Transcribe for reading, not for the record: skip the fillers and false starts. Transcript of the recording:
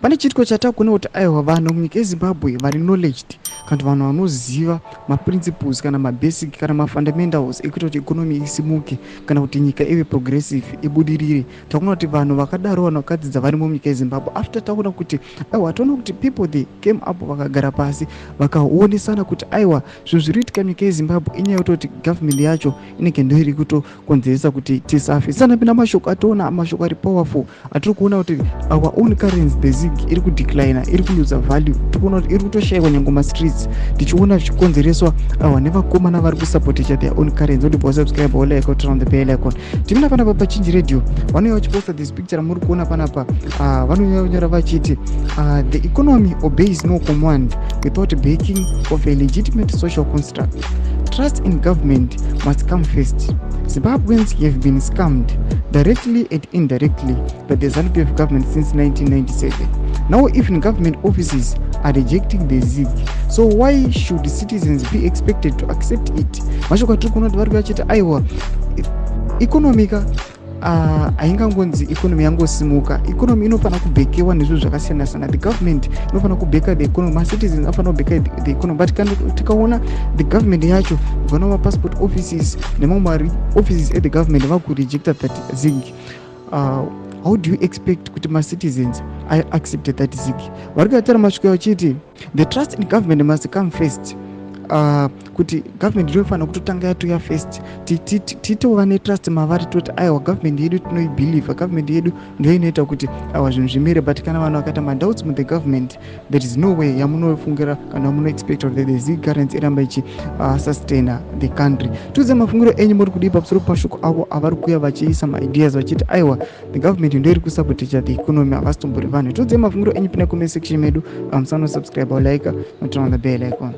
pane chitiko chatakuona kuti aiwa vanhu munyika yeZimbabwe vari knowledged kana vanhu vanoziva maprinciples kana mabasic kana mafundamentals ekuita kuti ikonomi isimuke kana kuti nyika ive progressive ibudirire. Takuona kuti vanhu vakadaro vanhu vakadzidza varimo munyika yeZimbabwe after takuona kuti aiwa taona kuti people they came up vakagara pasi vakaonesana kuti aiwa zvinhu zviri kuitika munyika yeZimbabwe inyaya yekuti government yacho inenge ndiyo iri kutokonzeresa kuti tisafe. Sana pinda mashoko atoona mashoko ari powerful atiri kuona kuti our own currency the ZiG iri kudecline iri kuluza value tikuona kuti iri kutoshayiwa nyange mastreets tichiona zvichikonzereswa nevakomana vari kusupport their own currency. Odipo subscribe or like or turn on the bell icon. Timina panapa paChinji Radio vanouya vachiposta this picture muri kuona panapa vanouya kunyora vachiti the economy obeys no command without backing of a legitimate social construct. Trust in government must come first. Zimbabweans have been scammed directly and indirectly by the ZANU PF government since 1997. Now even government offices are rejecting the ZiG. So why should citizens be expected to accept it? Mashoko atiri kuona kuti vari vachiti aiwa ikonomika haingangonzi ikonomi yangosimuka. Ikonomi inofana kubhekewa nezvinhu zvakasiyana siyana. The government inofana kubheka the economy, macitizens afana kubheka the economy. But tikaona the government yacho vana mapassport offices nemamwe offices at the government vakurejecta that ZiG, how do you expect kuti macitizens accept that ZiG? Vari kuatara masviko vachiti the trust in government must come first. Kuti government ndinofanira kutotanga yatoya first titova netrust mavari toti aiwa government yedu tinoibelieve, government yedu ndiyo inoita kuti aiwa zvinhu zvimire. But kana vanhu vakaita madoubts with the government there is no way yamunofungira kana yamunoexpect kuti the ZiG currency iramba ichi sustain the country. Tudze mafungiro enyu muri kudii pamusoro pamashoko avo avari kuuya vachiisa maideas vachiti aiwa the government ndiyo iri kusupporta the economy havasitombori vanhu. Tudze mafungiro enyu pina comment section medu. Musano subscribe or like or turn on the bell icon.